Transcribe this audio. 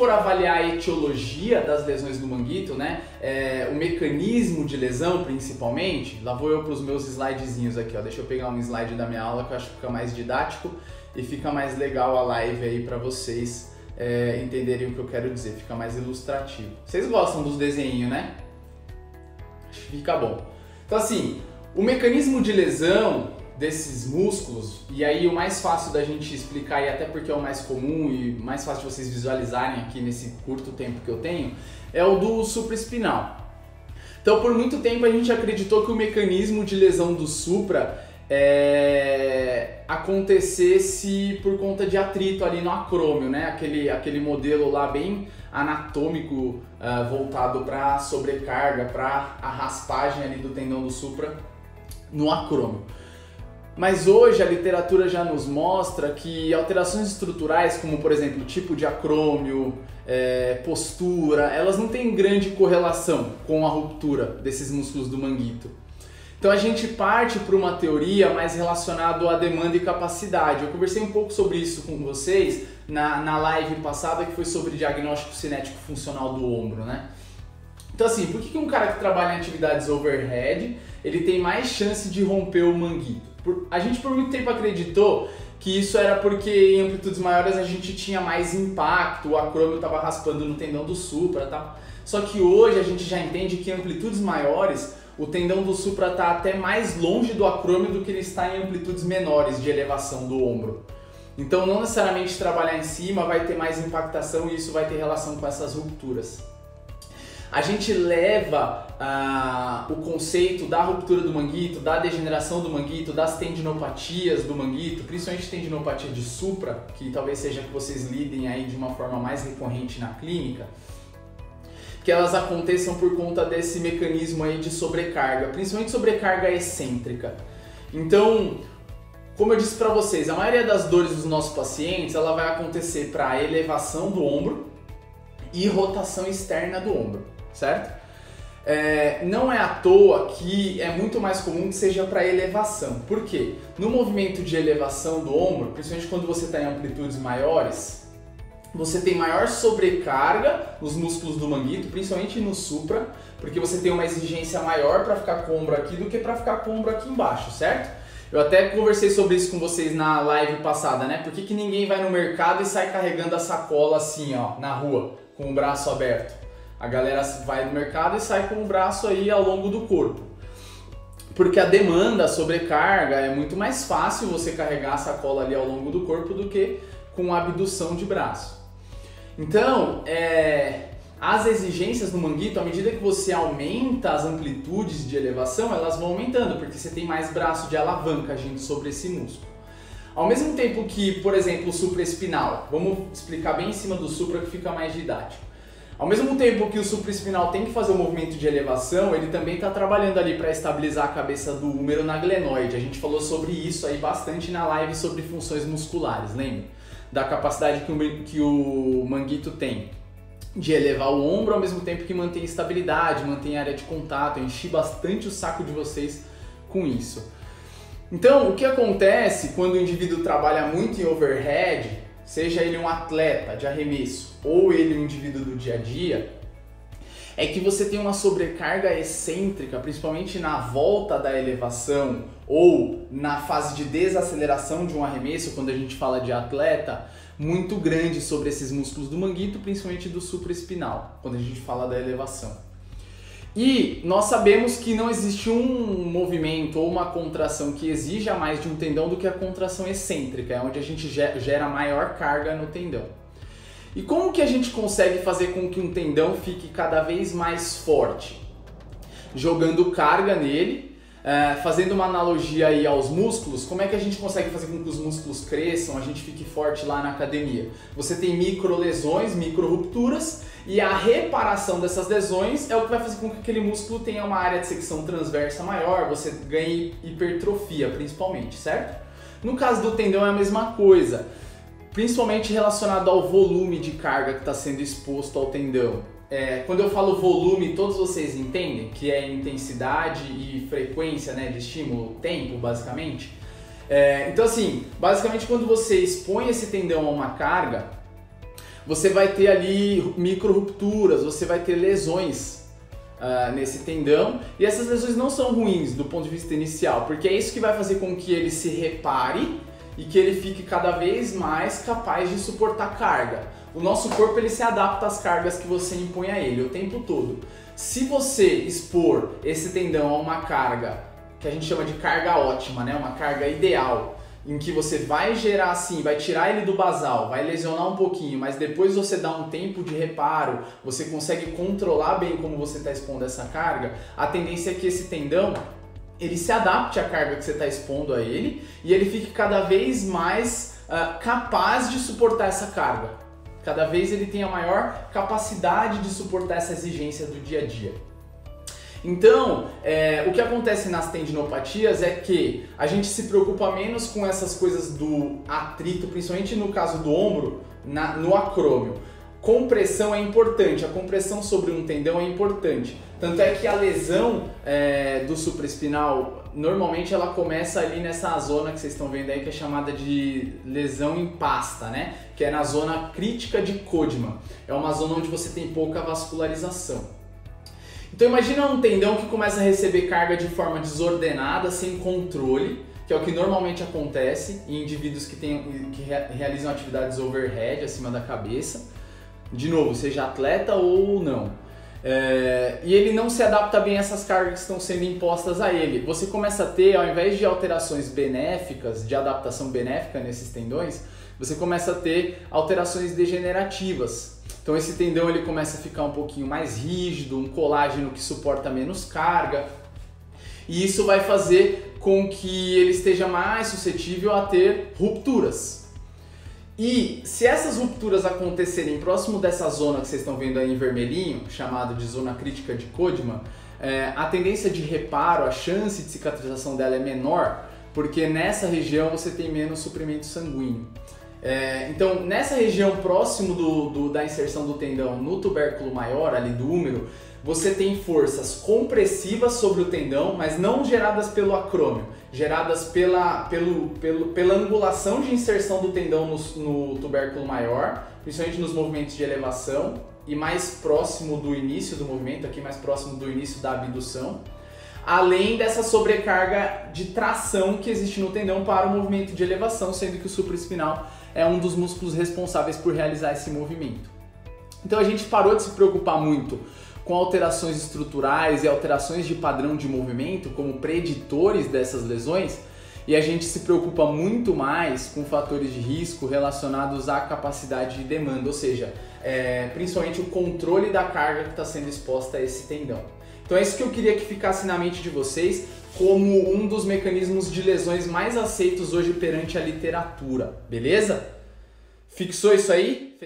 for avaliar a etiologia das lesões do manguito, né, o mecanismo de lesão principalmente, lá vou eu para os meus slidezinhos aqui, ó. Deixa eu pegar um slide da minha aula que eu acho que fica mais didático e fica mais legal a live aí para vocês entenderem o que eu quero dizer, fica mais ilustrativo. Vocês gostam dos desenhos, né? Acho que fica bom. Então assim, o mecanismo de lesão desses músculos, e aí o mais fácil da gente explicar, e até porque é o mais comum e mais fácil de vocês visualizarem aqui nesse curto tempo que eu tenho, é o do supraespinal. Então por muito tempo a gente acreditou que o mecanismo de lesão do supra acontecesse por conta de atrito ali no acrômio, né? Aquele modelo lá bem anatômico, voltado para sobrecarga, para a raspagem ali do tendão do supra no acrômio. Mas hoje a literatura já nos mostra que alterações estruturais, como por exemplo tipo de acrômio, postura, elas não têm grande correlação com a ruptura desses músculos do manguito. Então a gente parte para uma teoria mais relacionada à demanda e capacidade. Eu conversei um pouco sobre isso com vocês na live passada, que foi sobre diagnóstico cinético funcional do ombro, né? Então assim, por que um cara que trabalha em atividades overhead, ele tem mais chance de romper o manguito? A gente por muito tempo acreditou que isso era porque em amplitudes maiores a gente tinha mais impacto, o acrômio estava raspando no tendão do supra, tá? Só que hoje a gente já entende que em amplitudes maiores o tendão do supra está até mais longe do acrômio do que ele está em amplitudes menores de elevação do ombro. Então não necessariamente trabalhar em cima vai ter mais impactação e isso vai ter relação com essas rupturas. A gente leva o conceito da ruptura do manguito, da degeneração do manguito, das tendinopatias do manguito, principalmente tendinopatia de supra, que talvez seja que vocês lidem aí de uma forma mais recorrente na clínica, que elas aconteçam por conta desse mecanismo aí de sobrecarga, principalmente sobrecarga excêntrica. Então, como eu disse para vocês, a maioria das dores dos nossos pacientes ela vai acontecer para elevação do ombro e rotação externa do ombro, certo? Não é à toa que é muito mais comum que seja para elevação. Por quê? No movimento de elevação do ombro, principalmente quando você está em amplitudes maiores, você tem maior sobrecarga nos músculos do manguito, principalmente no supra, porque você tem uma exigência maior para ficar com o ombro aqui do que para ficar com o ombro aqui embaixo, certo? Eu até conversei sobre isso com vocês na live passada, né? Por que ninguém vai no mercado e sai carregando a sacola assim, ó, na rua, com o braço aberto? A galera vai no mercado e sai com o braço aí ao longo do corpo. Porque a demanda, a sobrecarga, é muito mais fácil você carregar a sacola ali ao longo do corpo do que com a abdução de braço. Então, as exigências no manguito, à medida que você aumenta as amplitudes de elevação, elas vão aumentando, porque você tem mais braço de alavanca agindo sobre esse músculo. Ao mesmo tempo que, por exemplo, o supraespinal, vamos explicar bem em cima do supra que fica mais didático. Ao mesmo tempo que o supraespinal tem que fazer um movimento de elevação, ele também está trabalhando ali para estabilizar a cabeça do húmero na glenoide. A gente falou sobre isso aí bastante na live sobre funções musculares, lembra? Da capacidade que o manguito tem de elevar o ombro ao mesmo tempo que mantém estabilidade, mantém área de contato. Eu enchi bastante o saco de vocês com isso. Então, o que acontece quando o indivíduo trabalha muito em overhead, seja ele um atleta de arremesso ou ele um indivíduo do dia a dia, é que você tem uma sobrecarga excêntrica, principalmente na volta da elevação ou na fase de desaceleração de um arremesso, quando a gente fala de atleta, muito grande sobre esses músculos do manguito, principalmente do supraespinal, quando a gente fala da elevação. E nós sabemos que não existe um movimento ou uma contração que exija mais de um tendão do que a contração excêntrica, é onde a gente gera maior carga no tendão. E como que a gente consegue fazer com que um tendão fique cada vez mais forte? Jogando carga nele, fazendo uma analogia aí aos músculos, como é que a gente consegue fazer com que os músculos cresçam, a gente fique forte lá na academia? Você tem micro lesões, micro rupturas, e a reparação dessas lesões é o que vai fazer com que aquele músculo tenha uma área de secção transversa maior, você ganhe hipertrofia principalmente, certo? No caso do tendão é a mesma coisa, principalmente relacionado ao volume de carga que está sendo exposto ao tendão. Quando eu falo volume, todos vocês entendem que é intensidade e frequência, né, de estímulo, tempo basicamente. Então assim, basicamente quando você expõe esse tendão a uma carga, você vai ter ali micro rupturas, você vai ter lesões nesse tendão, e essas lesões não são ruins do ponto de vista inicial, porque é isso que vai fazer com que ele se repare e que ele fique cada vez mais capaz de suportar carga. O nosso corpo ele se adapta às cargas que você impõe a ele o tempo todo. Se você expor esse tendão a uma carga que a gente chama de carga ótima, né? Uma carga ideal, em que você vai gerar assim, vai tirar ele do basal, vai lesionar um pouquinho, mas depois você dá um tempo de reparo, você consegue controlar bem como você está expondo essa carga, a tendência é que esse tendão ele se adapte à carga que você está expondo a ele e ele fique cada vez mais capaz de suportar essa carga. Cada vez ele tem a maior capacidade de suportar essa exigência do dia a dia. Então, o que acontece nas tendinopatias é que a gente se preocupa menos com essas coisas do atrito, principalmente no caso do ombro, no acrômio. Compressão é importante, a compressão sobre um tendão é importante. Tanto é que a lesão do supraespinal, normalmente ela começa ali nessa zona que vocês estão vendo aí, que é chamada de lesão em pasta, né? Que é na zona crítica de Codman. É uma zona onde você tem pouca vascularização. Então imagina um tendão que começa a receber carga de forma desordenada, sem controle, que é o que normalmente acontece em indivíduos que realizam atividades overhead, acima da cabeça. De novo, seja atleta ou não. E ele não se adapta bem a essas cargas que estão sendo impostas a ele. Você começa a ter, ao invés de alterações benéficas, de adaptação benéfica nesses tendões, você começa a ter alterações degenerativas. Então esse tendão ele começa a ficar um pouquinho mais rígido, um colágeno que suporta menos carga, e isso vai fazer com que ele esteja mais suscetível a ter rupturas. E se essas rupturas acontecerem próximo dessa zona que vocês estão vendo aí em vermelhinho, chamada de zona crítica de Codman, a tendência de reparo, a chance de cicatrização dela é menor, porque nessa região você tem menos suprimento sanguíneo. Então, nessa região próximo da inserção do tendão no tubérculo maior, ali do húmero, você tem forças compressivas sobre o tendão, mas não geradas pelo acrômio, geradas pela angulação de inserção do tendão no tubérculo maior, principalmente nos movimentos de elevação e mais próximo do início do movimento, aqui mais próximo do início da abdução, além dessa sobrecarga de tração que existe no tendão para o movimento de elevação, sendo que o supraespinal é um dos músculos responsáveis por realizar esse movimento. Então a gente parou de se preocupar muito com alterações estruturais e alterações de padrão de movimento como preditores dessas lesões, e a gente se preocupa muito mais com fatores de risco relacionados à capacidade de demanda, ou seja, principalmente o controle da carga que está sendo exposta a esse tendão. Então é isso que eu queria que ficasse na mente de vocês como um dos mecanismos de lesões mais aceitos hoje perante a literatura, beleza? Fixou isso aí?